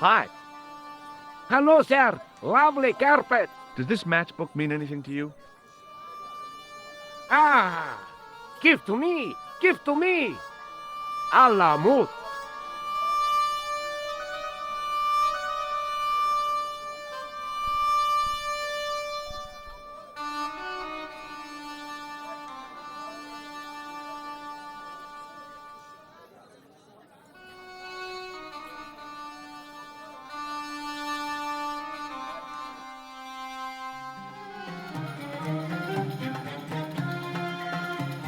Hi. Hello, sir. Lovely carpet. Does this matchbook mean anything to you? Ah, give to me. Give to me. Allah mut.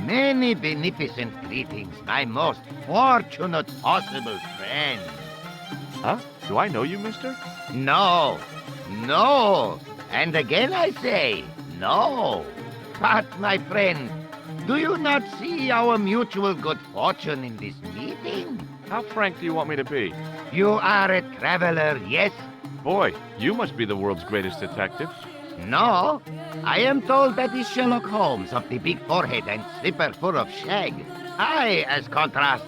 Many beneficent greetings, my most fortunate possible friend. Huh? Do I know you, mister? No, no, and again I say, no. But, my friend, do you not see our mutual good fortune in this meeting? How frank do you want me to be? You are a traveler, yes? Boy, you must be the world's greatest detective. No, I am told that is Sherlock Holmes of the big forehead and slipper full of shag. I, as contrast,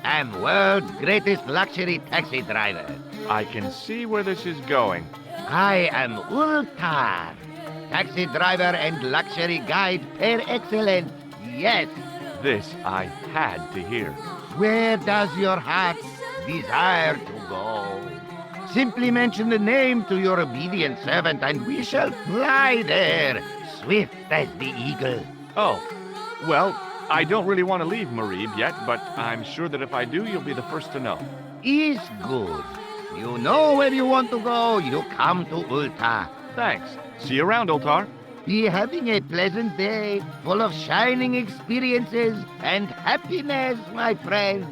am world's greatest luxury taxi driver. I can see where this is going. I am Ultar, taxi driver and luxury guide per excellence, yes. This I had to hear. Where does your heart desire to go? Simply mention the name to your obedient servant, and we shall fly there, swift as the eagle. Oh, well, I don't really want to leave Marib yet, but I'm sure that if I do, you'll be the first to know. Is good. You know where you want to go, you come to Ulta. Thanks. See you around, Ultar. Be having a pleasant day, full of shining experiences and happiness, my friend.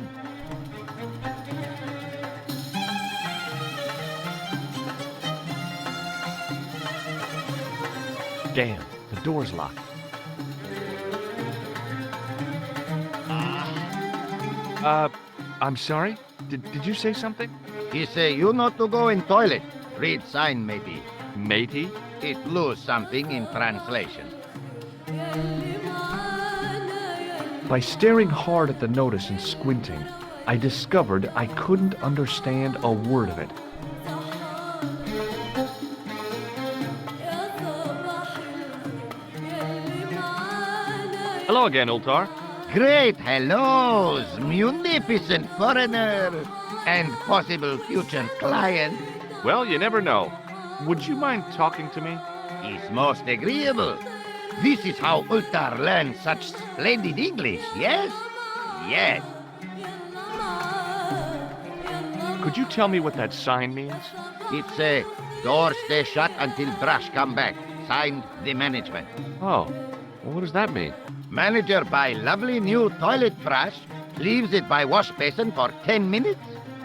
Damn, the door's locked. I'm sorry? Did you say something? He say you not to go in toilet. Read sign, matey. Matey? It lose something in translation. By staring hard at the notice and squinting, I discovered I couldn't understand a word of it. Hello again, Ultar. Great hellos, munificent foreigner, and possible future client. Well, you never know. Would you mind talking to me? Is most agreeable. This is how Ultar learns such splendid English, yes? Yes. Could you tell me what that sign means? It's a door stay shut until brush come back. Signed, the management. Oh, well, what does that mean? Manager buy lovely new toilet brush, leaves it by wash basin for 10 minutes,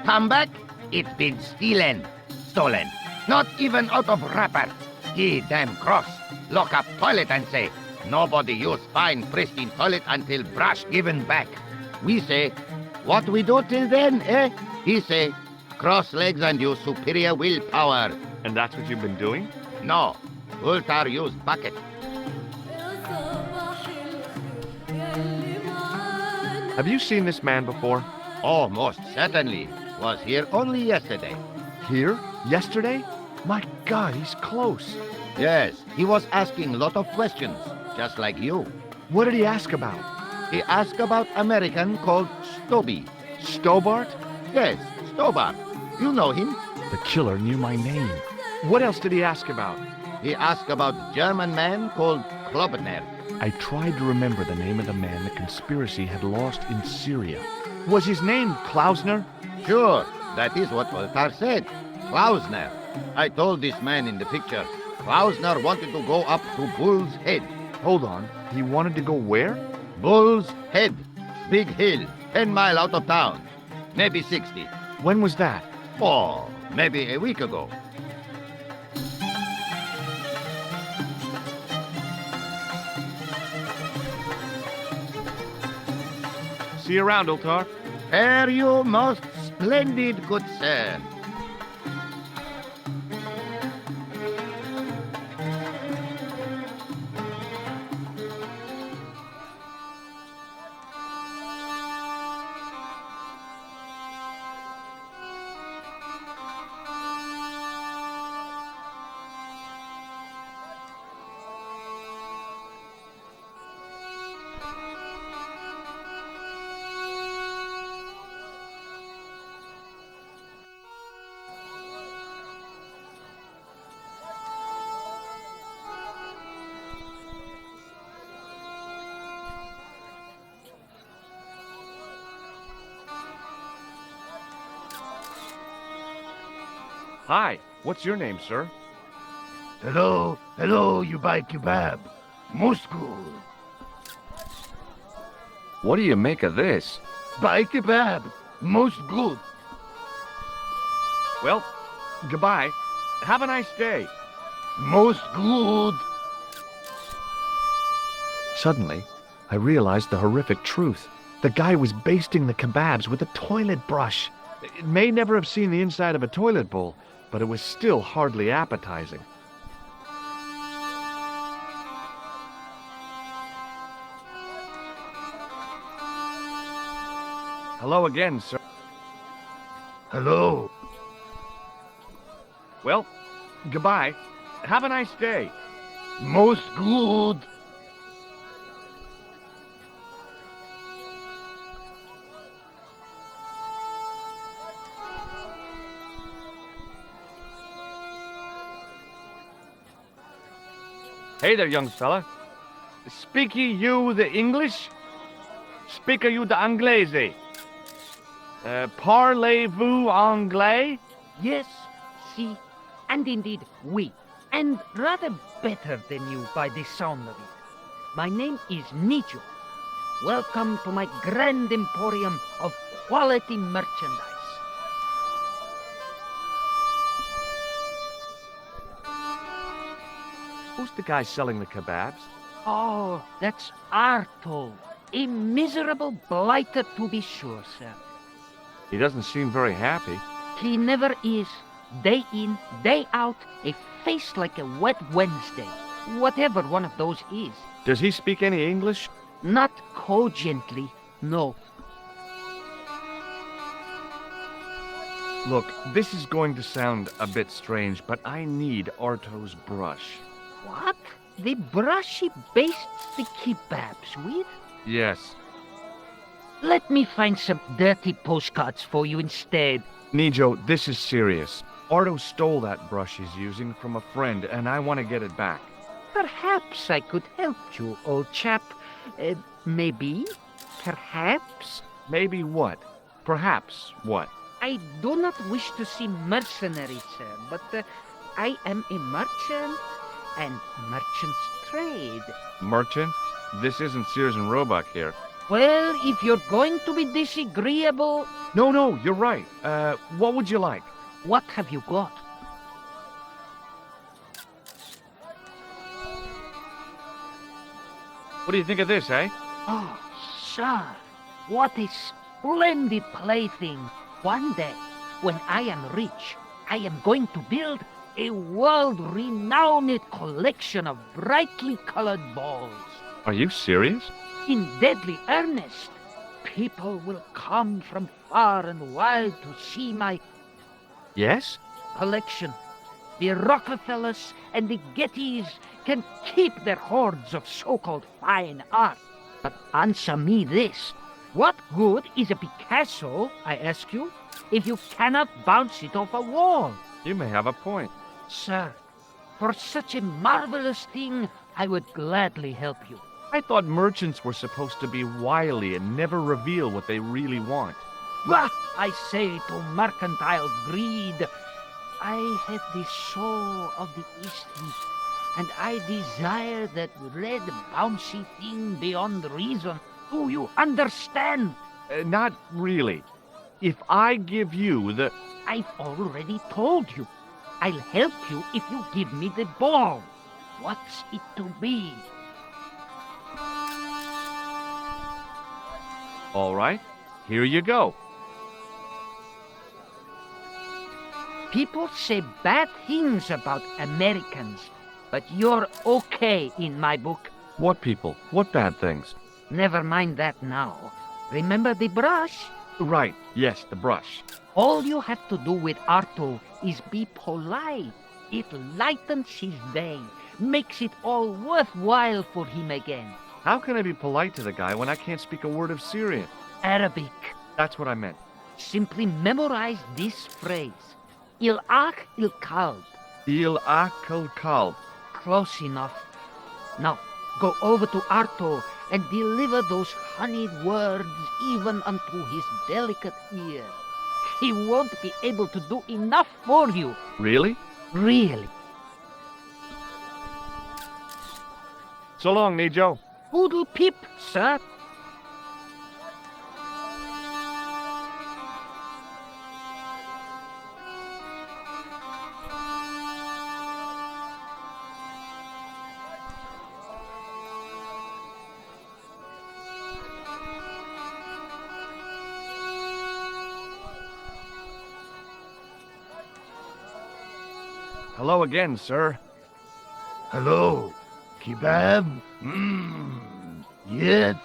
come back, it's been stolen. Not even out of wrapper. He damn cross. Lock up toilet and say, nobody use fine pristine toilet until brush given back. We say, what we do till then, eh? He say, cross legs and use superior willpower. And that's what you've been doing? No, Ultar use bucket. Have you seen this man before? Oh, most certainly. Was here only yesterday. Here? Yesterday? My God, he's close. Yes, he was asking a lot of questions, just like you. What did he ask about? He asked about American called Stobby. Stobbart? Yes, Stobbart. You know him. The killer knew my name. What else did he ask about? He asked about German man called Klobner. I tried to remember the name of the man the conspiracy had lost in Syria. Was his name Klausner? Sure, that is what Ultar said. Klausner. I told this man in the picture, Klausner wanted to go up to Bull's Head. Hold on, he wanted to go where? Bull's Head. Big hill, 10 miles out of town. Maybe 60. When was that? Oh, maybe a week ago. See you around, Ultar. Fare you most splendid, good sir. Hi, what's your name, sir? Hello, you buy kebab. Most good. What do you make of this? Buy kebab. Most good. Well, goodbye. Have a nice day. Most good. Suddenly, I realized the horrific truth. The guy was basting the kebabs with a toilet brush. It may never have seen the inside of a toilet bowl, but it was still hardly appetizing. Hello again, sir. Hello. Well, goodbye. Have a nice day. Most good. Hey there, young fella. Speak ye you the English? Speak you the Anglaise? Parlez-vous anglais? Yes, si, and indeed oui, and rather better than you by the sound of it. My name is Nijo. Welcome to my grand emporium of quality merchandise. Who's the guy selling the kebabs? Oh, that's Arto, a miserable blighter to be sure, sir. He doesn't seem very happy. He never is. Day in, day out, a face like a wet Wednesday. Whatever one of those is. Does he speak any English? Not cogently, no. Look, this is going to sound a bit strange, but I need Arto's brush. What? The brush he bastes the kebabs with? Yes. Let me find some dirty postcards for you instead. Nijo, this is serious. Arto stole that brush he's using from a friend, and I want to get it back. Perhaps I could help you, old chap. Maybe? Perhaps? Maybe what? Perhaps what? I do not wish to seem mercenary, sir, but I am a merchant, and merchants trade. Merchant? This isn't Sears and Roebuck here. Well, if you're going to be disagreeable, No, you're right. What would you like? what have you got? What do you think of this, eh? Oh, sir, what a splendid plaything. One day, when I am rich, I am going to build a world-renowned collection of brightly colored balls. Are you serious? In deadly earnest, people will come from far and wide to see my Yes? collection. The Rockefellers and the Gettys can keep their hoards of so-called fine art. But answer me this. What good is a Picasso, I ask you, if you cannot bounce it off a wall? You may have a point. Sir, for such a marvelous thing, I would gladly help you. I thought merchants were supposed to be wily and never reveal what they really want. Bah, I say to mercantile greed, I have the soul of the East Heath, and I desire that red bouncy thing beyond reason. Do you understand? Not really. If I give you the... I've already told you. I'll help you if you give me the ball. What's it to be? All right, here you go. People say bad things about Americans, but you're okay in my book. What people? What bad things? Never mind that now. Remember the brush? Right, yes, the brush. All you have to do with Arto is be polite. It lightens his day, makes it all worthwhile for him again. How can I be polite to the guy when I can't speak a word of Syrian? Arabic. That's what I meant. Simply memorize this phrase. Il-Ach il-Kalb. Il akal kalb. Close enough. Now, go over to Arto and deliver those honeyed words even unto his delicate ear. he won't be able to do enough for you. Really? Really. So long, Nijo. Poodle pip, sir. Hello again, sir. Hello. Kebab? Mmm. Yes.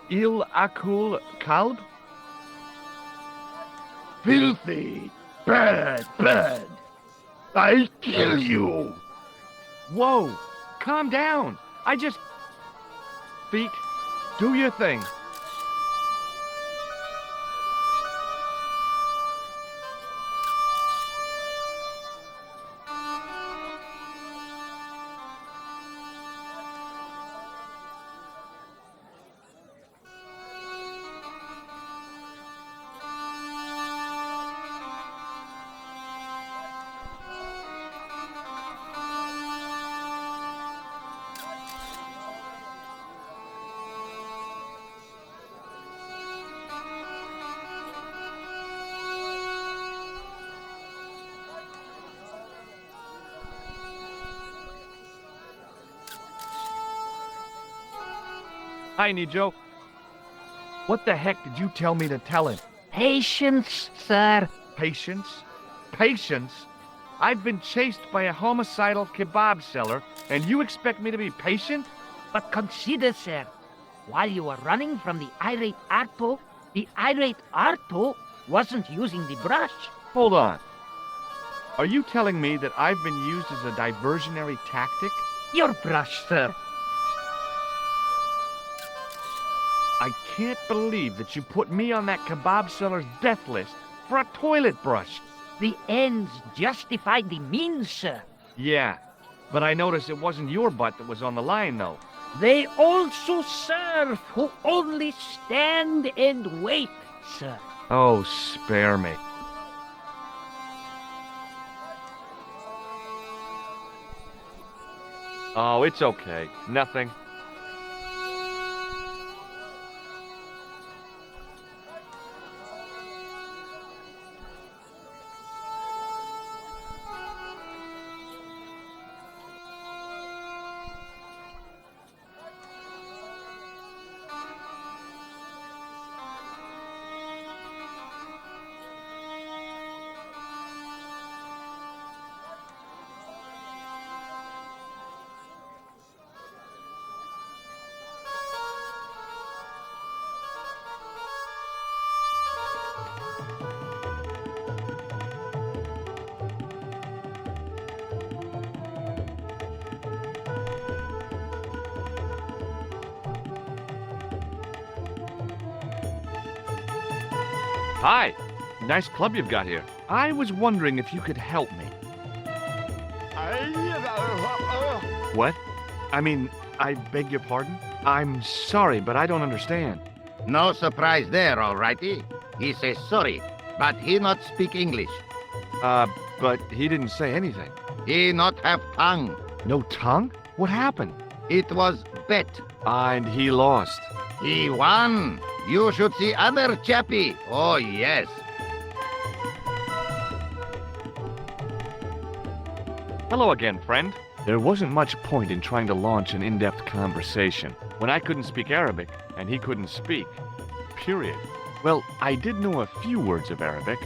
Il akul kalb? Filthy. Bad, bad. I'll kill you. Whoa! Calm down! I just... Feet, do your thing. Hi, Nijo. What the heck did you tell me to tell him? Patience, sir. Patience? Patience? I've been chased by a homicidal kebab seller, and you expect me to be patient? But consider, sir, while you were running from the irate Arto wasn't using the brush. Hold on. Are you telling me that I've been used as a diversionary tactic? Your brush, sir. I can't believe that you put me on that kebab seller's death list for a toilet brush. The ends justify the means, sir. Yeah, but I noticed it wasn't your butt that was on the line, though. They also serve who only stand and wait, sir. Oh, spare me. Oh, it's okay. Nothing. Hi. Nice club you've got here. I was wondering if you could help me. What? I mean, I beg your pardon? I'm sorry, but I don't understand. No surprise there, all righty. He says sorry, but he not speak English. But he didn't say anything. He not have tongue. No tongue? What happened? It was bet. And he lost. He won. You should see other chappie. Oh, yes. Hello again, friend. There wasn't much point in trying to launch an in-depth conversation when I couldn't speak Arabic and he couldn't speak. Period. Well, I did know a few words of Arabic,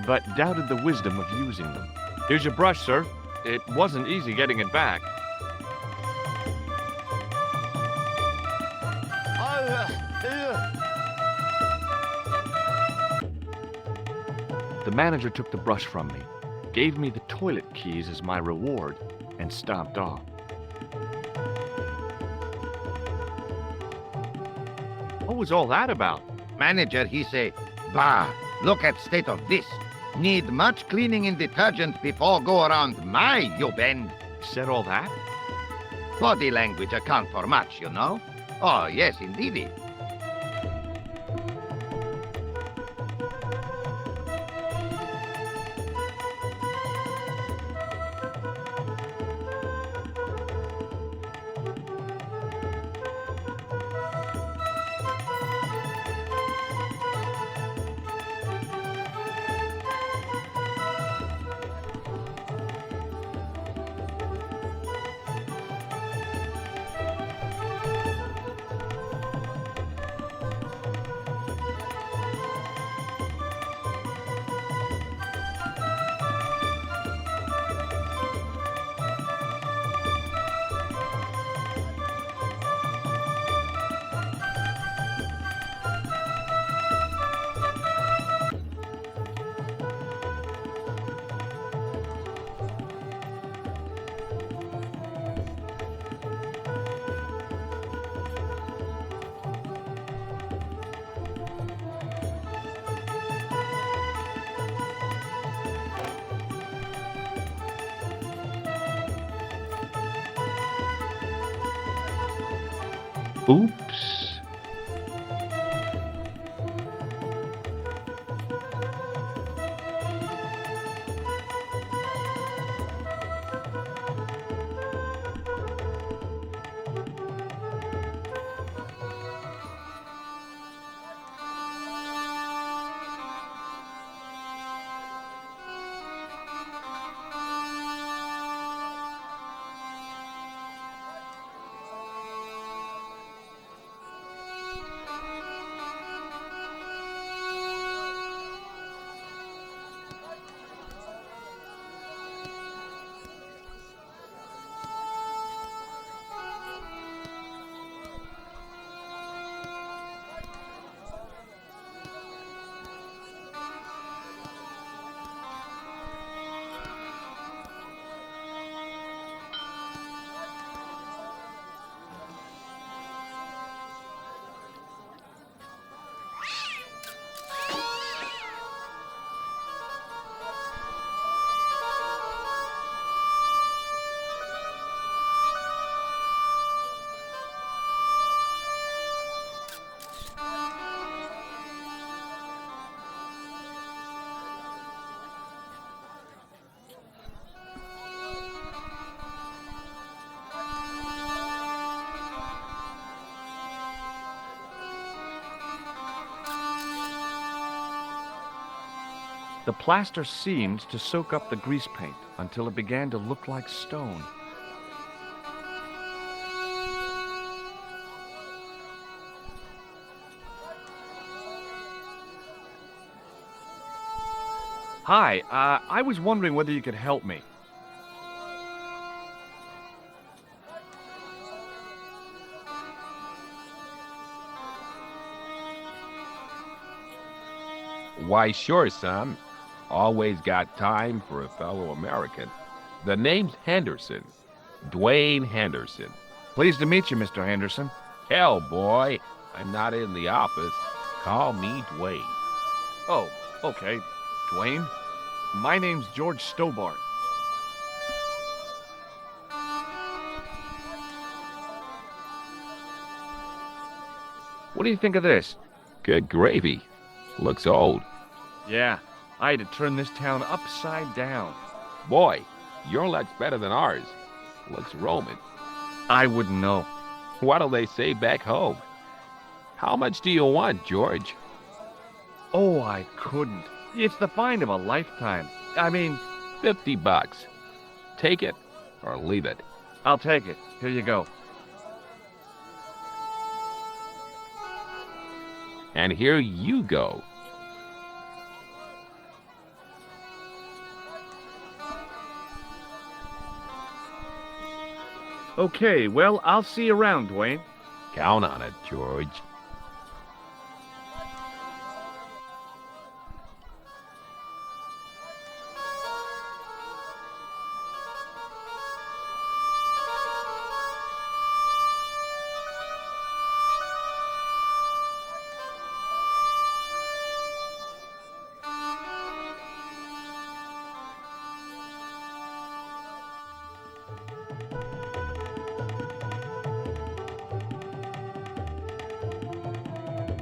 but doubted the wisdom of using them. Here's your brush, sir. It wasn't easy getting it back. The manager took the brush from me, gave me the toilet keys as my reward, and stomped off. What was all that about? Manager, he say, bah, look at state of this. Need much cleaning and detergent before go around my, you bend. Said all that? Body language account for much, you know. Oh, yes, indeedy. Oops. The plaster seemed to soak up the grease paint until it began to look like stone. Hi, I was wondering whether you could help me. Why, sure, son. Always got time for a fellow American. The name's Henderson. Dwayne Henderson. Pleased to meet you, Mr. Henderson. Hell, boy, I'm not in the office. Call me Dwayne. Oh, okay. Dwayne? My name's George Stobbart. What do you think of this? Good gravy. Looks old. Yeah, I had to turn this town upside down. Boy, your luck's better than ours. Looks Roman. I wouldn't know. What'll they say back home? How much do you want, George? Oh, I couldn't. It's the find of a lifetime. I mean, $50. Take it or leave it. I'll take it. Here you go. And here you go. Okay, well, I'll see you around, Dwayne. Count on it, George.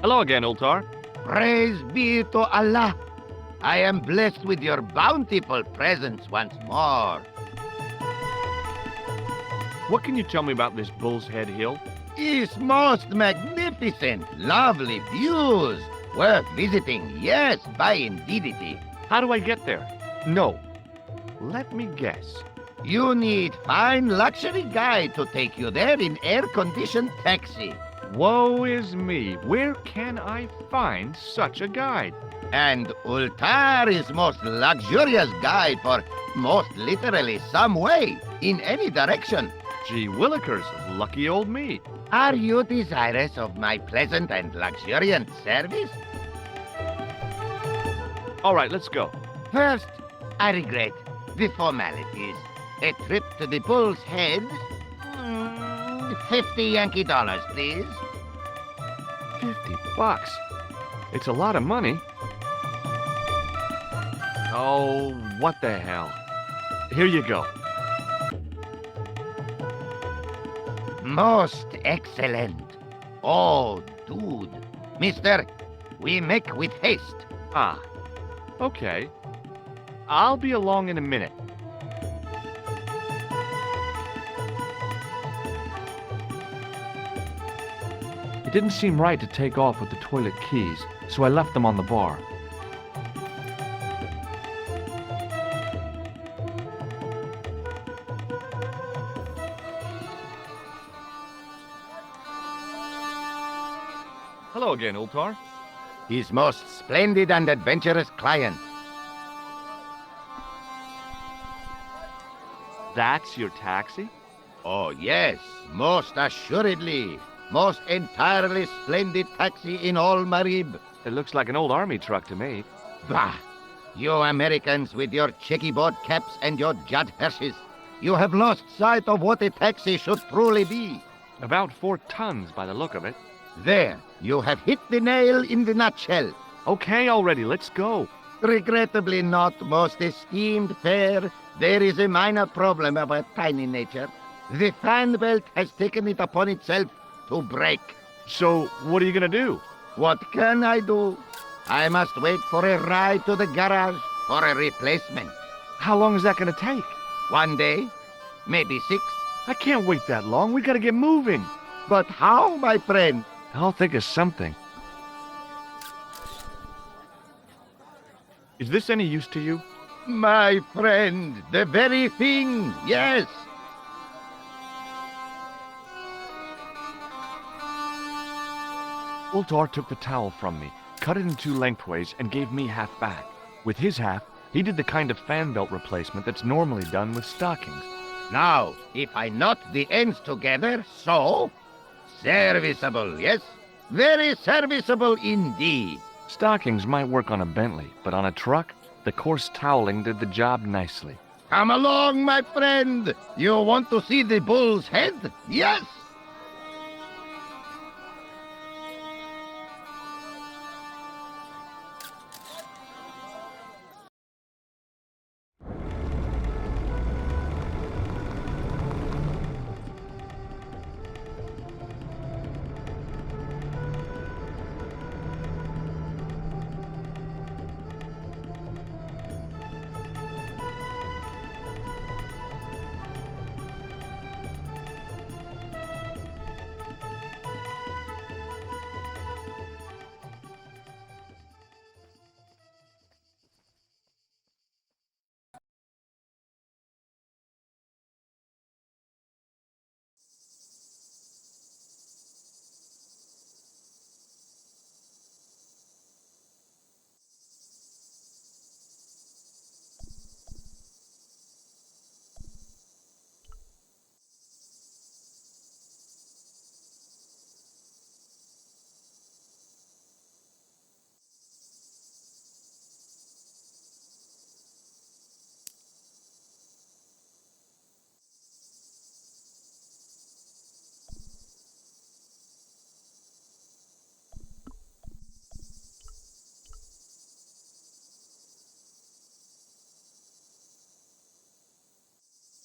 Hello again, Ultar. Praise be to Allah. I am blessed with your bountiful presence once more. What can you tell me about this Bull's Head Hill? It's most magnificent, lovely views. Worth visiting, yes, by indeedity. How do I get there? No. Let me guess. You need fine luxury guide to take you there in air-conditioned taxi. Woe is me. Where can I find such a guide? And Ultar is most luxurious guide for most literally some way, in any direction. Gee willikers, lucky old me. Are you desirous of my pleasant and luxuriant service? All right, let's go. First, I regret the formalities. A trip to the Bull's Head? 50 Yankee dollars, please. $50. It's a lot of money. Oh, what the hell. Here you go. Most excellent. Oh, dude. Mister, we make with haste. Ah, okay. I'll be along in a minute. It didn't seem right to take off with the toilet keys, so I left them on the bar. Hello again, Ultar. His most splendid and adventurous client. That's your taxi? Oh, yes, most assuredly. Most entirely splendid taxi in all Marib. It looks like an old army truck to me. Bah! You Americans with your checkerboard caps and your Judd Hershes. You have lost sight of what a taxi should truly be. About 4 tons by the look of it. There, you have hit the nail in the nutshell. Okay, already, let's go. Regrettably not, most esteemed pair. There is a minor problem of a tiny nature. The fan belt has taken it upon itself to break. So, what are you gonna do? What can I do? I must wait for a ride to the garage for a replacement. How long is that gonna take? 1 day, maybe 6. I can't wait that long. We gotta get moving. But how, my friend? I'll think of something. Is this any use to you? My friend, the very thing, yes. Ultar took the towel from me, cut it in 2 lengthways, and gave me half back. With his half, he did the kind of fan belt replacement that's normally done with stockings. Now, if I knot the ends together, so... Serviceable, yes? Very serviceable indeed. Stockings might work on a Bentley, but on a truck, the coarse toweling did the job nicely. Come along, my friend. You want to see the Bull's Head? Yes?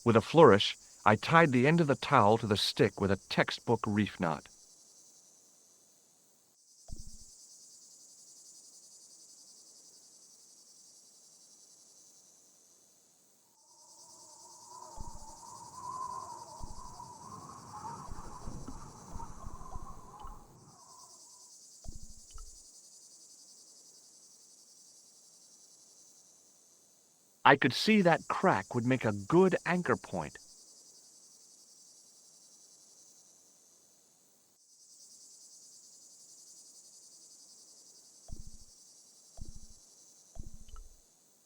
With a flourish, I tied the end of the towel to the stick with a textbook reef knot. I could see that crack would make a good anchor point.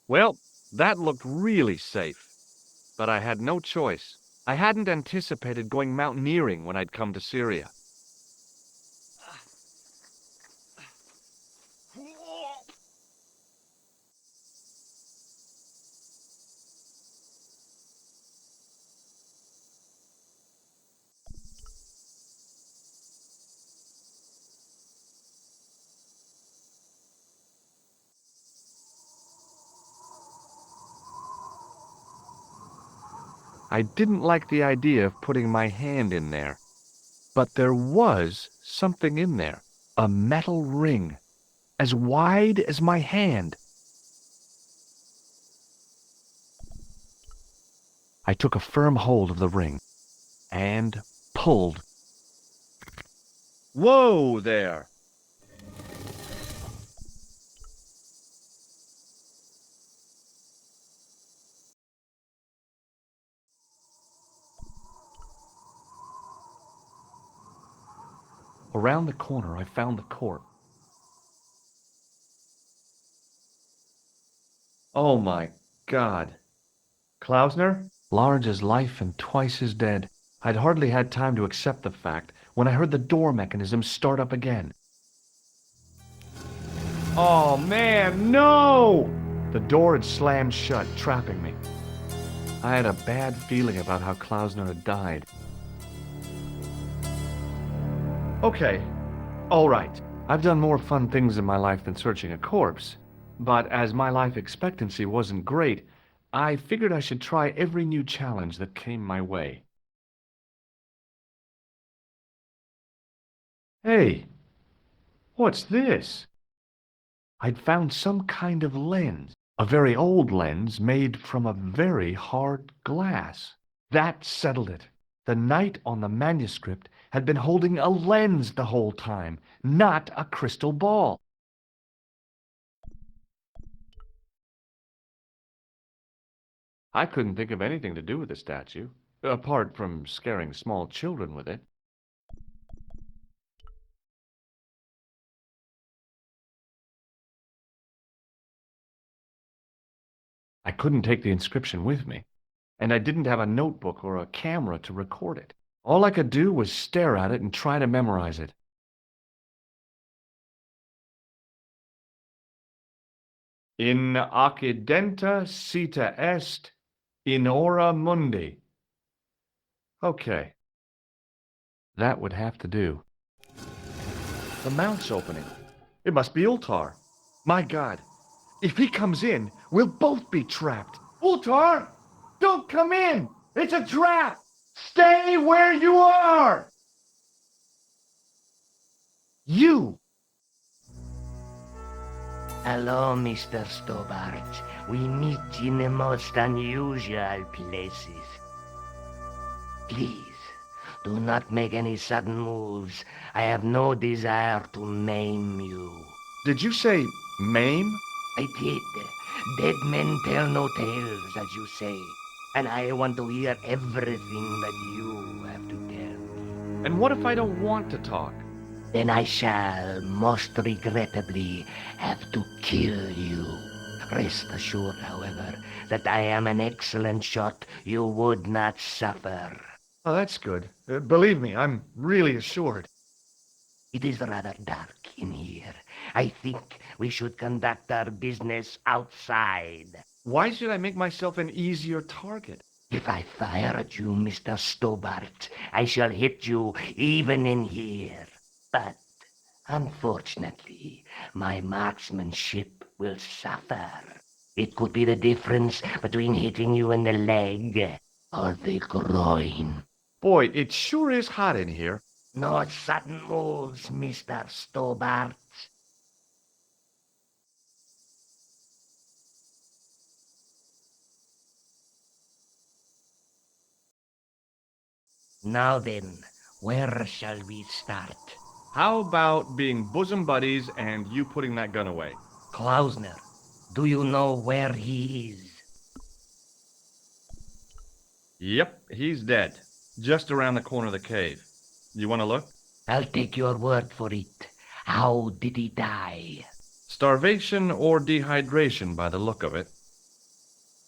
Well, that looked really safe, but I had no choice. I hadn't anticipated going mountaineering when I'd come to Syria. I didn't like the idea of putting my hand in there, but there was something in there. A metal ring, as wide as my hand. I took a firm hold of the ring and pulled. Whoa there! Around the corner, I found the corpse. Oh my God. Klausner? Large as life and twice as dead. I'd hardly had time to accept the fact when I heard the door mechanism start up again. Oh man, no! The door had slammed shut, trapping me. I had a bad feeling about how Klausner had died. Okay, all right. I've done more fun things in my life than searching a corpse. But as my life expectancy wasn't great, I figured I should try every new challenge that came my way. Hey, what's this? I'd found some kind of lens, a very old lens made from a very hard glass. That settled it. The knight on the manuscript had been holding a lens the whole time, not a crystal ball. I couldn't think of anything to do with the statue, apart from scaring small children with it. I couldn't take the inscription with me, and I didn't have a notebook or a camera to record it. All I could do was stare at it and try to memorize it. In occidenta cita est, in ora mundi. Okay, that would have to do. The mount's opening. It must be Ultar. My God, if he comes in, we'll both be trapped. Ultar, don't come in! It's a trap! Stay where you are! You! Hello, Mr. Stobbart. We meet in the most unusual places. Please, do not make any sudden moves. I have no desire to maim you. Did you say maim? I did. Dead men tell no tales, as you say. And I want to hear everything that you have to tell me. And what if I don't want to talk? Then I shall, most regrettably, have to kill you. Rest assured, however, that I am an excellent shot you would not suffer. Oh, that's good. Believe me, I'm really assured. It is rather dark in here. I think we should conduct our business outside. Why should I make myself an easier target? If I fire at you, Mr. Stobbart, I shall hit you even in here. But, unfortunately, my marksmanship will suffer. It could be the difference between hitting you in the leg or the groin. Boy, it sure is hot in here. No sudden moves, Mr. Stobbart. Now then, where shall we start? How about being bosom buddies and you putting that gun away? Klausner, do you know where he is? Yep, he's dead. Just around the corner of the cave. You want to look? I'll take your word for it. How did he die? Starvation or dehydration by the look of it.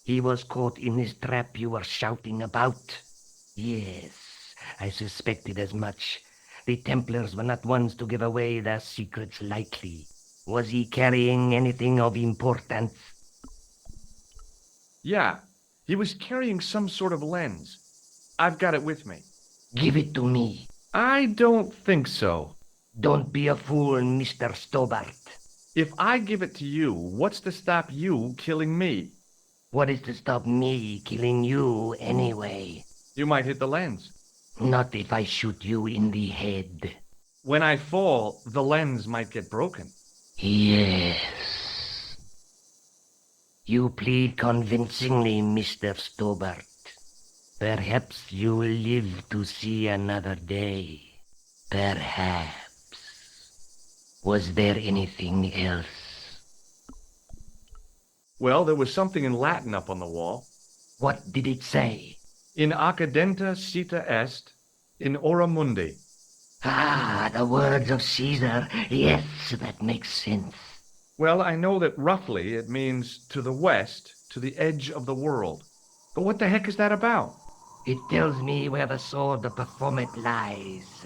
He was caught in this trap you were shouting about. Yes, I suspected as much. The Templars were not ones to give away their secrets lightly. Was he carrying anything of importance? Yeah, he was carrying some sort of lens. I've got it with me. Give it to me. I don't think so. Don't be a fool, Mr. Stobbart. If I give it to you, what's to stop you killing me? What is to stop me killing you anyway? You might hit the lens. Not if I shoot you in the head. When I fall, the lens might get broken. Yes. You plead convincingly, Mr. Stobbart. Perhaps you will live to see another day. Perhaps. Was there anything else? Well, there was something in Latin up on the wall. What did it say? In accidenta cita est, in ora mundi. Ah, the words of Caesar. Yes, that makes sense. Well, I know that roughly it means to the west, to the edge of the world. But what the heck is that about? It tells me where the sword of Baphomet lies.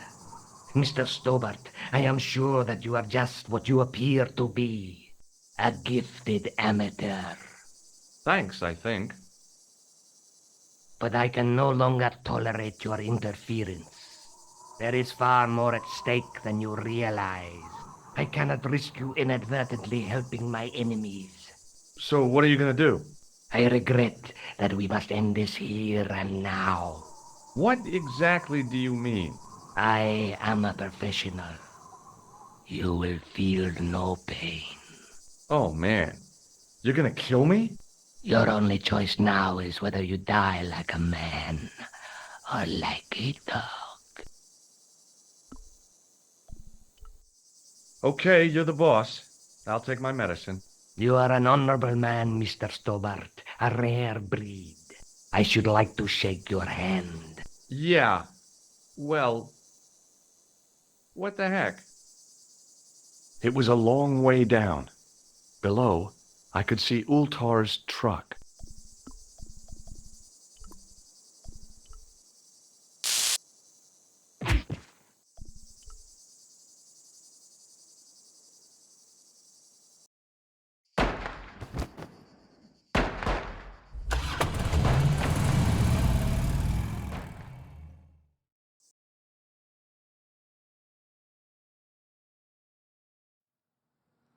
Mr. Stobbart, I am sure that you are just what you appear to be. A gifted amateur. Thanks, I think. But I can no longer tolerate your interference. There is far more at stake than you realize. I cannot risk you inadvertently helping my enemies. So what are you going to do? I regret that we must end this here and now. What exactly do you mean? I am a professional. You will feel no pain. Oh, man. You're going to kill me? Your only choice now is whether you die like a man or like a dog. Okay, you're the boss. I'll take my medicine. You are an honorable man, Mr. Stobbart, a rare breed. I should like to shake your hand. Yeah. Well, what the heck? It was a long way down. Below, I could see Ultar's truck.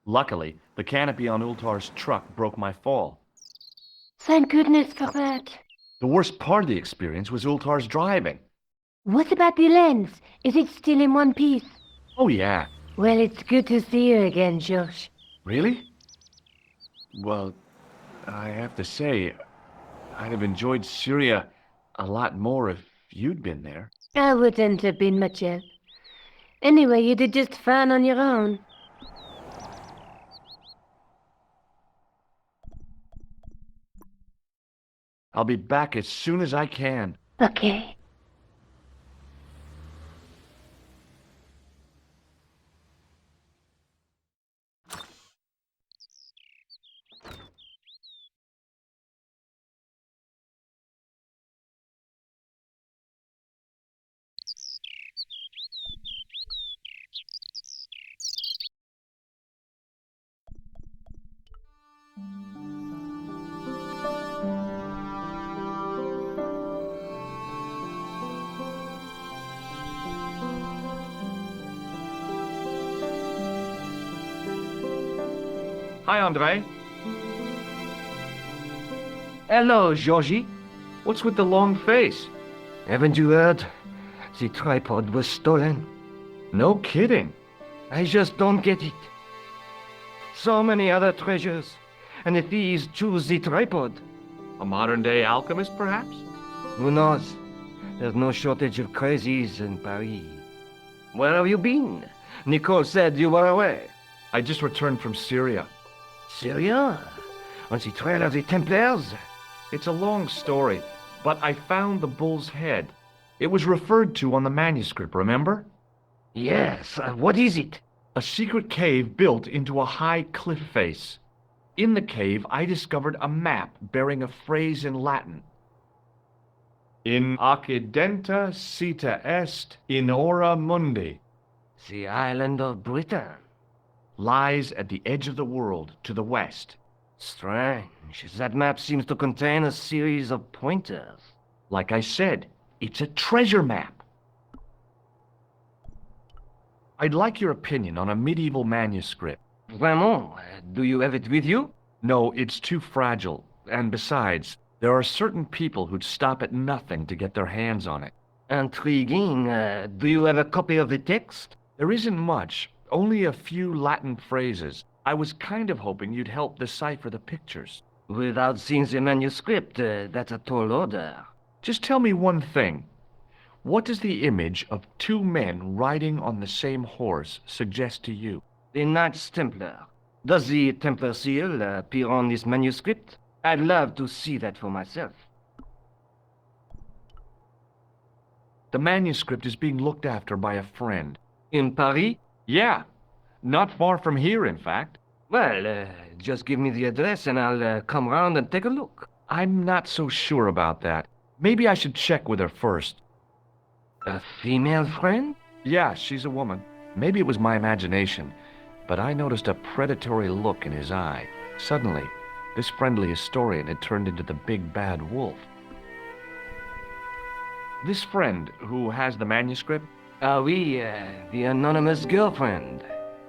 Luckily, the canopy on Ultar's truck broke my fall. Thank goodness for that. The worst part of the experience was Ultar's driving. What about the lens? Is it still in one piece? Oh, yeah. Well, it's good to see you again, George. Really? Well, I have to say, I'd have enjoyed Syria a lot more if you'd been there. I wouldn't have been much help. Anyway, you did just fine on your own. I'll be back as soon as I can. Okay. Hi, Andre. Hello, Georgie. What's with the long face? Haven't you heard? The tripod was stolen. No kidding. I just don't get it. So many other treasures, and the thieves choose the tripod. A modern-day alchemist, perhaps? Who knows? There's no shortage of crazies in Paris. Where have you been? Nicole said you were away. I just returned from Syria. Syria? On the trail of the Templars? It's a long story. but I found the bull's head. It was referred to on the manuscript, remember? Yes, what is it? A secret cave built into a high cliff face. In the cave, I discovered a map bearing a phrase in Latin. In occidenta cita est in ora mundi. The island of Britain. Lies at the edge of the world to the west. Strange. That map seems to contain a series of pointers. Like I said, it's a treasure map. I'd like your opinion on a medieval manuscript. Vraiment? Do you have it with you? No, it's too fragile. And besides, there are certain people who'd stop at nothing to get their hands on it. Intriguing. Do you have a copy of the text? There isn't much, only a few Latin phrases. I was kind of hoping you'd help decipher the pictures. Without seeing the manuscript, that's a tall order. Just tell me one thing. What does the image of two men riding on the same horse suggest to you? The Knights Templar. Does the Templar seal appear on this manuscript? I'd love to see that for myself. The manuscript is being looked after by a friend. In Paris? Yeah, not far from here, in fact. Well, just give me the address and I'll come round and take a look. I'm not so sure about that. Maybe I should check with her first. A female friend? Yeah, she's a woman. Maybe it was my imagination, but I noticed a predatory look in his eye. Suddenly, this friendly historian had turned into the big bad wolf. This friend who has the manuscript? Oui, the anonymous girlfriend.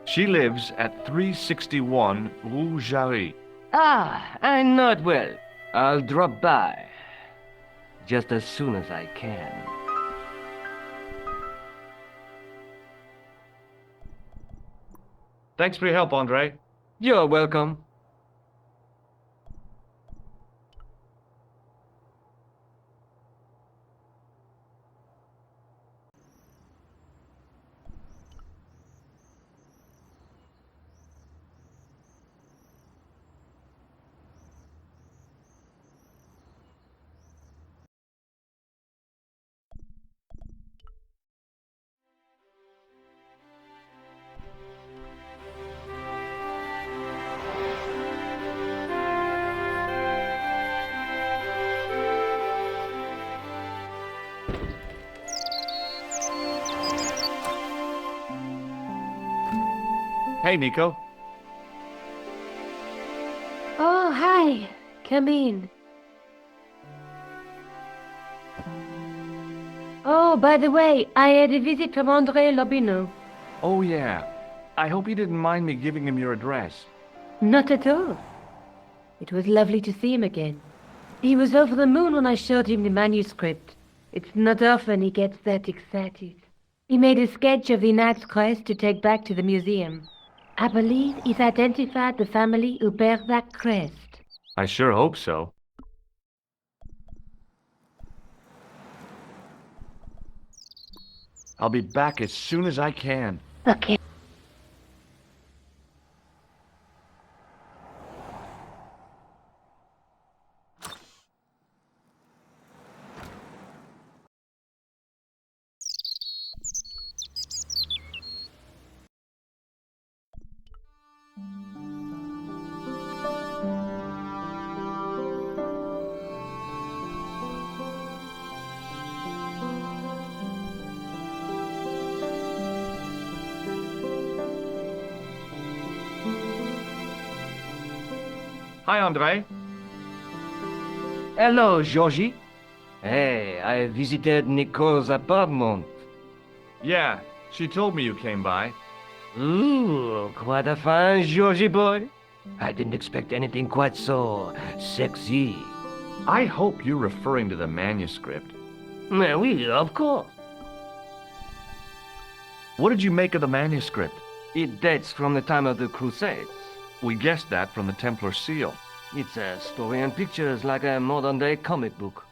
She lives at 361 Rue Jarry. Ah, I know it well. I'll drop by. Just as soon as I can. Thanks for your help, Andre. You're welcome. Hey, Nico. Oh, hi. Come in. Oh, by the way, I had a visit from Andre Lobino. Oh, yeah. I hope you didn't mind me giving him your address. Not at all. It was lovely to see him again. He was over the moon when I showed him the manuscript. It's not often he gets that excited. He made a sketch of the Knight's crest to take back to the museum. I believe he's identified the family who bear that crest. I sure hope so. I'll be back as soon as I can. Okay. Hi, Andre. Hello, Georgie. Hey, I visited Nicole's apartment. Yeah, she told me you came by. Ooh, quite a fine Georgie boy. I didn't expect anything quite so sexy. I hope you're referring to the manuscript. Oui, of course. What did you make of the manuscript? It dates from the time of the Crusades. We guessed that from the Templar seal. It's a story and pictures like a modern-day comic book.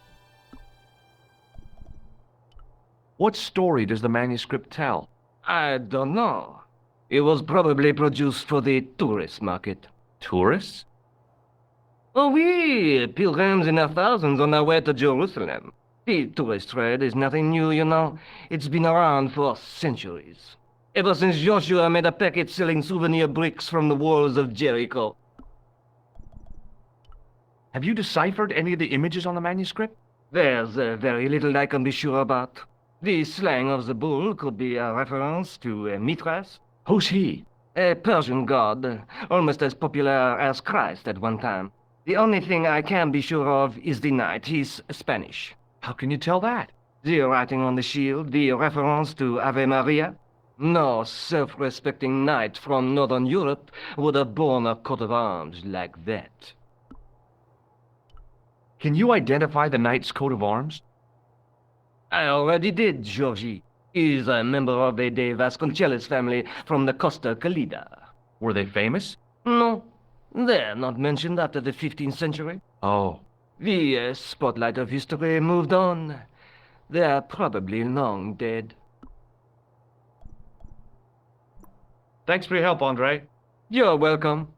What story does the manuscript tell? I don't know. It was probably produced for the tourist market. Tourists? Oh, we pilgrims in our thousands on our way to Jerusalem. The tourist trade is nothing new, you know. It's been around for centuries. Ever since Joshua made a packet selling souvenir bricks from the walls of Jericho. Have you deciphered any of the images on the manuscript? There's very little I can be sure about. The slang of the bull could be a reference to Mithras, Who's he? a Persian god, almost as popular as Christ at one time. The only thing I can be sure of is the knight. He's Spanish. How can you tell that? The writing on the shield, the reference to Ave Maria. No self-respecting knight from Northern Europe would have borne a coat of arms like that. Can you identify the knight's coat of arms? I already did, Georgie. He's a member of the De Vasconcelos family from the Costa Calida. Were they famous? No, they're not mentioned after the 15th century. Oh. The spotlight of history moved on. They're probably long dead. Thanks for your help, Andre. You're welcome.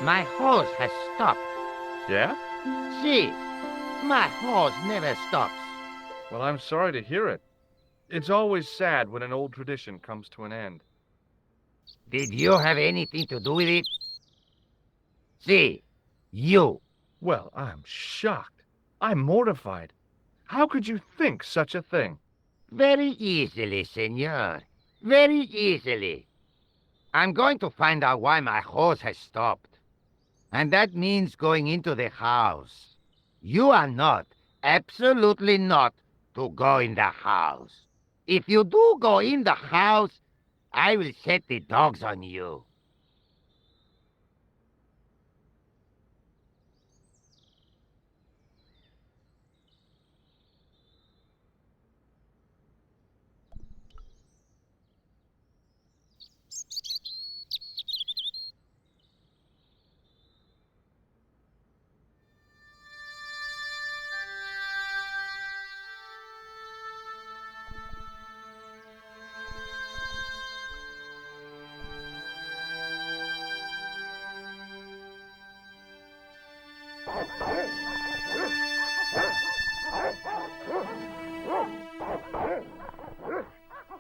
My horse has stopped. Yeah? See, my horse never stops. Well, I'm sorry to hear it. It's always sad when an old tradition comes to an end. Did you have anything to do with it? See, you. Well, I'm shocked. I'm mortified. How could you think such a thing? Very easily, senor. Very easily. I'm going to find out why my horse has stopped. And that means going into the house. You are not, absolutely not, to go in the house. If you do go in the house, I will set the dogs on you.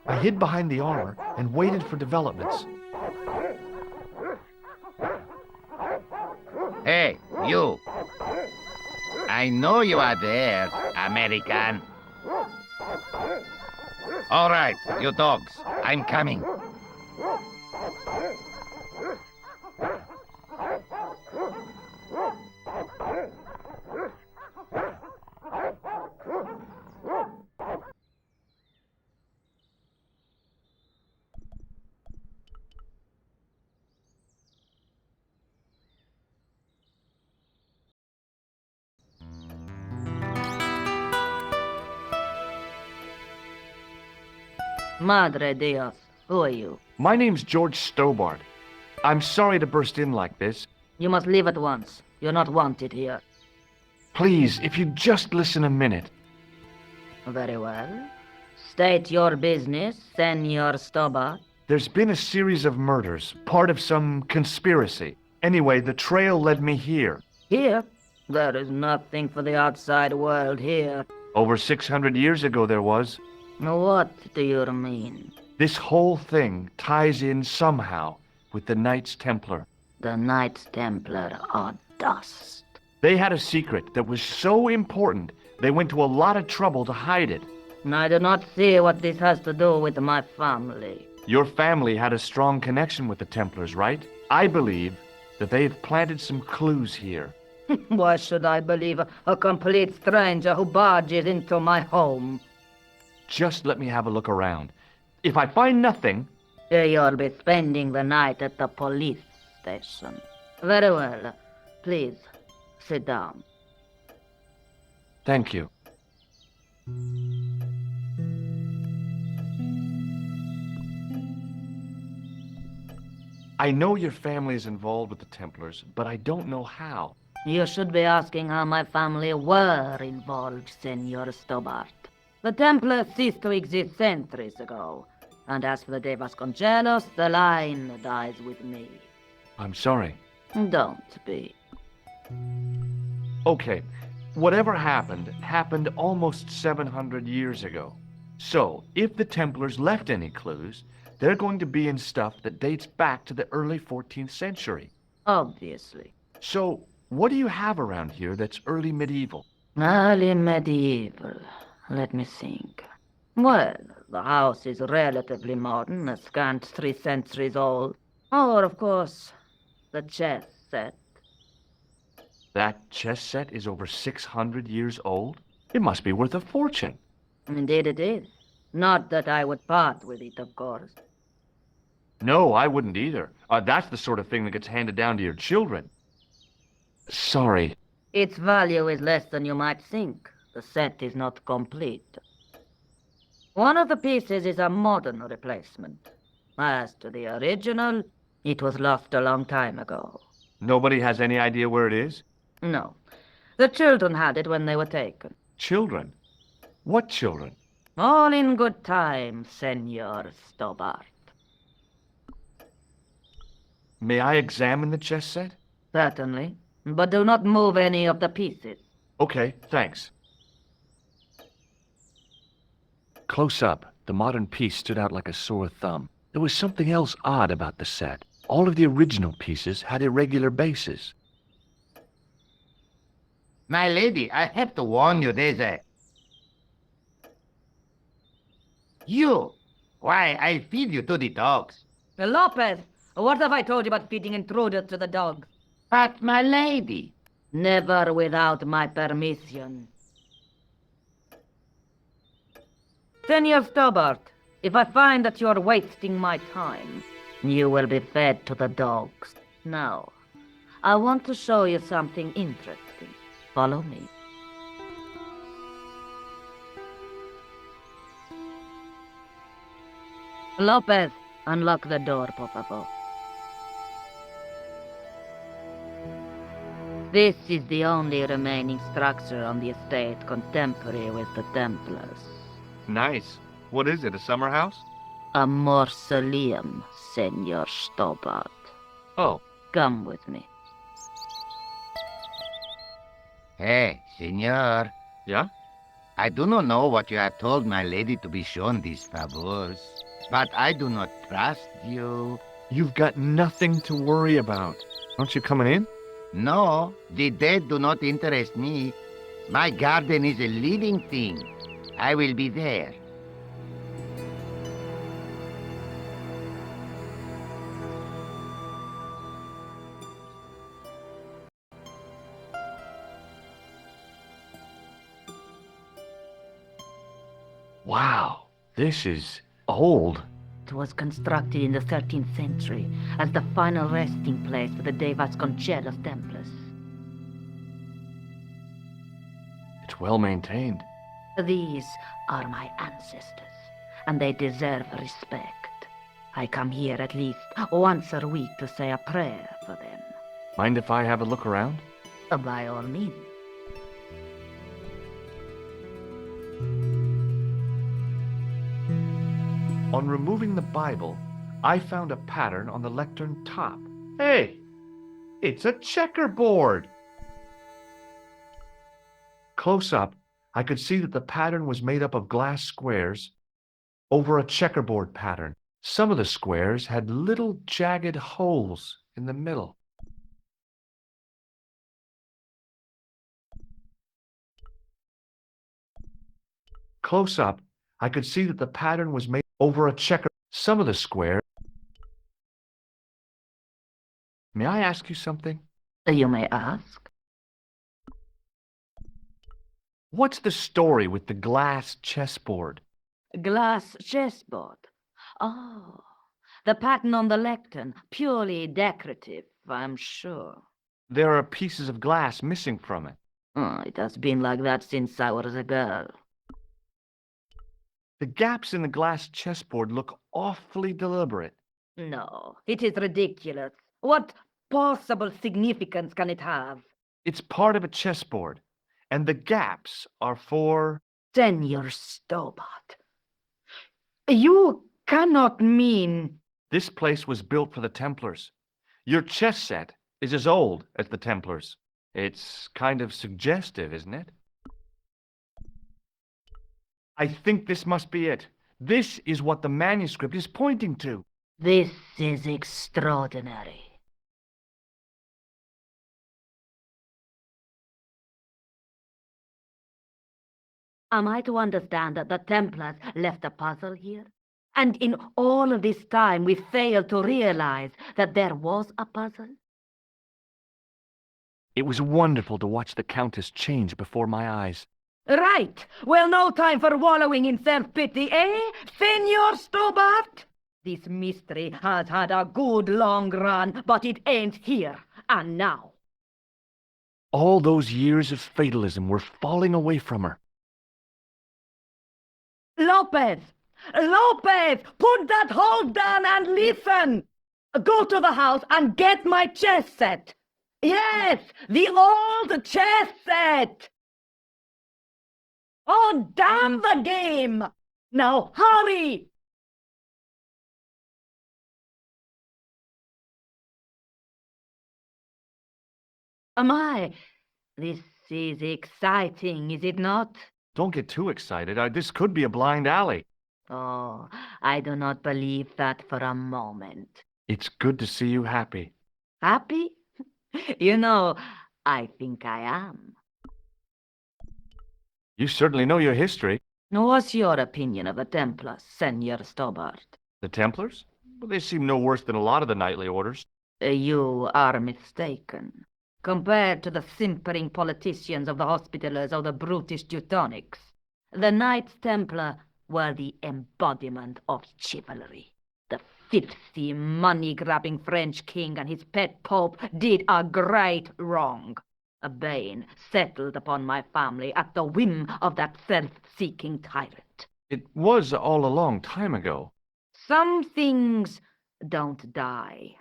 I hid behind the armor and waited for developments. Hey, you. I know you are there, American. All right, you dogs. I'm coming. Madre Dios, who are you? My name's George Stobbart. I'm sorry to burst in like this. You must leave at once. You're not wanted here. Please, if you'd just listen a minute. Very well. State your business, Senor Stobbart. There's been a series of murders, part of some conspiracy. Anyway, the trail led me here. Here? There is nothing for the outside world here. Over 600 years ago there was. What do you mean? This whole thing ties in somehow with the Knights Templar. The Knights Templar are dust. They had a secret that was so important, they went to a lot of trouble to hide it. I do not see what this has to do with my family. Your family had a strong connection with the Templars, right? I believe that they have planted some clues here. Why should I believe a complete stranger who barges into my home? Just let me have a look around. If I find nothing... You'll be spending the night at the police station. Very well. Please, sit down. Thank you. I know your family is involved with the Templars, but I don't know how. You should be asking how my family were involved, Senor Stobbart. The Templars ceased to exist centuries ago. And as for the De Vasconcelos, the line dies with me. I'm sorry. Don't be. Okay, whatever happened almost 700 years ago. So, if the Templars left any clues, they're going to be in stuff that dates back to the early 14th century. Obviously. So, what do you have around here that's early medieval? Early medieval. Let me think. Well, the house is relatively modern, a scant 3 centuries old. Or, of course, the chess set. That chess set is over 600 years old? It must be worth a fortune. Indeed it is. Not that I would part with it, of course. No, I wouldn't either. That's the sort of thing that gets handed down to your children. Sorry. Its value is less than you might think. The set is not complete. One of the pieces is a modern replacement. As to the original, it was lost a long time ago. Nobody has any idea where it is? No. The children had it when they were taken. Children? What children? All in good time, Senor Stobbart. May I examine the chess set? Certainly. But do not move any of the pieces. Okay, thanks. Close up, the modern piece stood out like a sore thumb. There was something else odd about the set. All of the original pieces had irregular bases. My lady, I have to warn you, there's a... You! Why, I'll feed you to the dogs. Lopez, what have I told you about feeding intruders to the dogs? But, my lady... Never without my permission. Senor Stobbart, if I find that you're wasting my time, you will be fed to the dogs. Now, I want to show you something interesting. Follow me. Lopez, unlock the door, por favor. This is the only remaining structure on the estate contemporary with the Templars. Nice. What is it, a summer house? A mausoleum, Senor Stobbart. Oh. Come with me. Hey, senor. Yeah? I do not know what you have told my lady to be shown these favors, but I do not trust you. You've got nothing to worry about. Aren't you coming in? No, the dead do not interest me. My garden is a living thing. I will be there. Wow, this is old. It was constructed in the 13th century as the final resting place for the De Vasconcelos Templars. It's well maintained. These are my ancestors, and they deserve respect. I come here at least once a week to say a prayer for them. Mind if I have a look around? By all means. On removing the Bible, I found a pattern on the lectern top. Hey! It's a checkerboard! Close up, I could see that the pattern was made up of glass squares over a checkerboard pattern. Some of the squares had little jagged holes in the middle. Close up, I could see that the pattern was made over a checker. Some of the squares. May I ask you something? You may ask. What's the story with the glass chessboard? Glass chessboard. Oh, the pattern on the lectern, purely decorative, I'm sure. There are pieces of glass missing from it. Oh, it has been like that since I was a girl. The gaps in the glass chessboard look awfully deliberate. No, it is ridiculous. What possible significance can it have? It's part of a chessboard, and the gaps are for... Senor Stobbart. You cannot mean... This place was built for the Templars. Your chess set is as old as the Templars. It's kind of suggestive, isn't it? I think this must be it. This is what the manuscript is pointing to. This is extraordinary. Am I to understand that the Templars left a puzzle here? And in all of this time we failed to realize that there was a puzzle? It was wonderful to watch the Countess change before my eyes. Right. Well, no time for wallowing in self-pity, eh, Senor Stobbart? This mystery has had a good long run, but it ends here and now. All those years of fatalism were falling away from her. Lopez! Lopez! Put that hold down and listen! Go to the house and get my chess set! Yes! The old chess set! Oh, damn the game! Now, hurry! This is exciting, is it not? Don't get too excited. This could be a blind alley. Oh, I do not believe that for a moment. It's good to see you happy. Happy? You know, I think I am. You certainly know your history. What's your opinion of the Templars, Senor Stobbart? The Templars? Well, they seem no worse than a lot of the knightly orders. You are mistaken. Compared to the simpering politicians of the Hospitallers or the brutish Teutonics, the Knights Templar were the embodiment of chivalry. The filthy, money-grabbing French king and his pet pope did a great wrong. A bane settled upon my family at the whim of that self-seeking tyrant. It was all a long time ago. Some things don't die.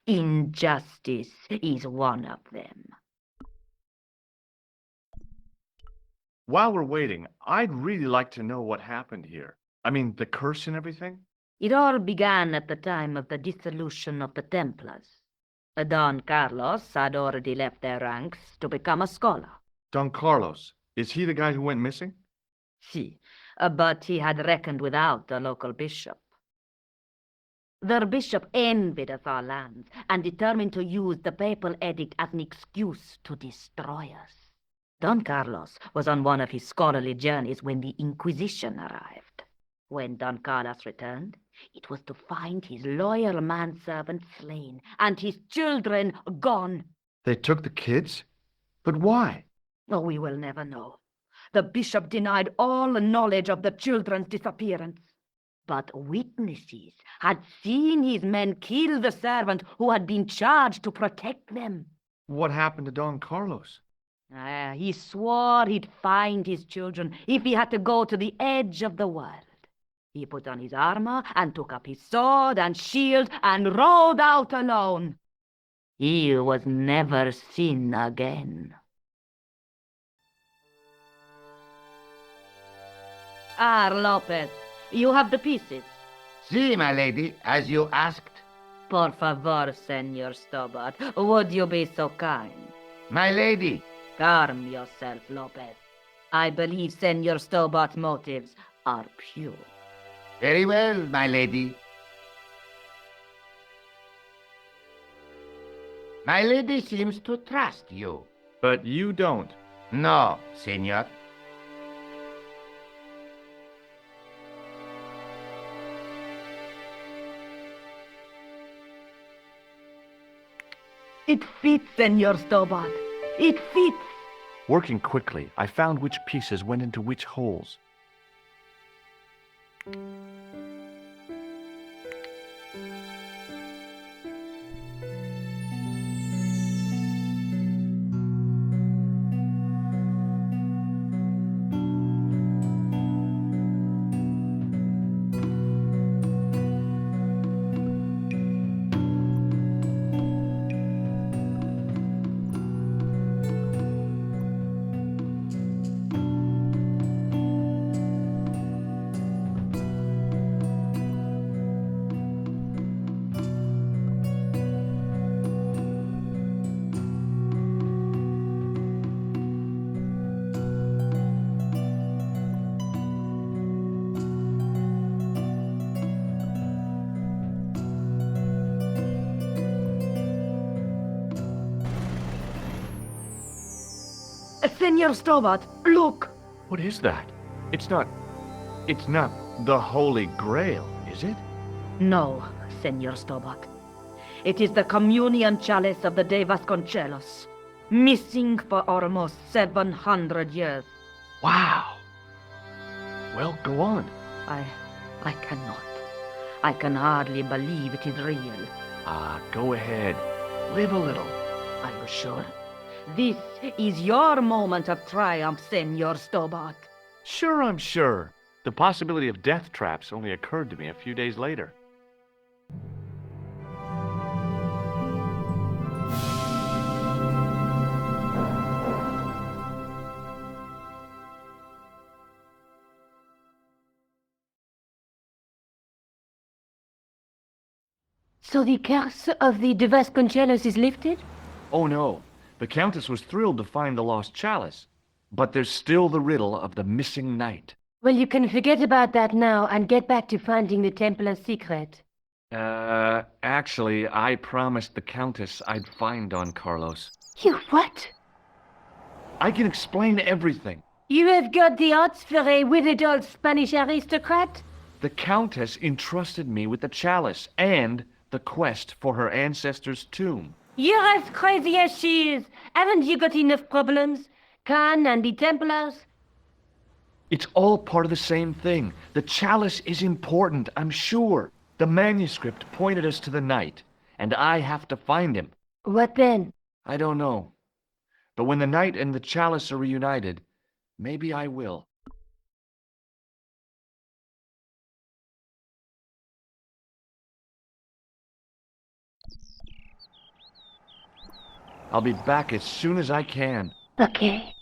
Injustice is one of them. While we're waiting, I'd really like to know what happened here. I mean, the curse and everything? It all began at the time of the dissolution of the Templars. Don Carlos had already left their ranks to become a scholar. Don Carlos, is he the guy who went missing? Si, but he had reckoned without the local bishop. Their bishop envied us our lands and determined to use the papal edict as an excuse to destroy us. Don Carlos was on one of his scholarly journeys when the Inquisition arrived. When Don Carlos returned, it was to find his loyal manservant slain and his children gone. They took the kids? But why? Oh, we will never know. The bishop denied all knowledge of the children's disappearance. But witnesses had seen his men kill the servant who had been charged to protect them. What happened to Don Carlos? He swore he'd find his children if he had to go to the edge of the world. He put on his armor and took up his sword and shield and rode out alone. He was never seen again. Ah, Lopez, you have the pieces. See, my lady, as you asked. Por favor, Senor Stobbart, would you be so kind? My lady, Calm yourself, Lopez. I believe Senor Stobbart's motives are pure. very well, my lady. My lady seems to trust you. But you don't. No, senor. It fits, Senor Stobbart. It fits. Working quickly, I found which pieces went into which holes. Senor Stobbart, look! What is that? It's not the Holy Grail, is it? No, Senor Stobbart. It is the communion chalice of the De Vasconcelos, missing for almost 700 years. Wow. Well, go on. I cannot. I can hardly believe it is real. Go ahead. Live a little. Are you sure? This is your moment of triumph, Senor Stobbart. Sure, I'm sure. The possibility of death traps only occurred to me a few days later. So the curse of the De Vasconcelos is lifted? Oh no, the Countess was thrilled to find the lost chalice. But there's still the riddle of the missing knight. Well, you can forget about that now and get back to finding the Templar secret. Actually, I promised the Countess I'd find Don Carlos. You what? I can explain everything. You have got the odds for a withered old Spanish aristocrat? The Countess entrusted me with the chalice and the quest for her ancestor's tomb. You're as crazy as she is. Haven't you got enough problems? Khan and the Templars? It's all part of the same thing. The chalice is important, I'm sure. The manuscript pointed us to the knight, and I have to find him. What then? I don't know. But when the knight and the chalice are reunited, maybe I will. I'll be back as soon as I can. Okay.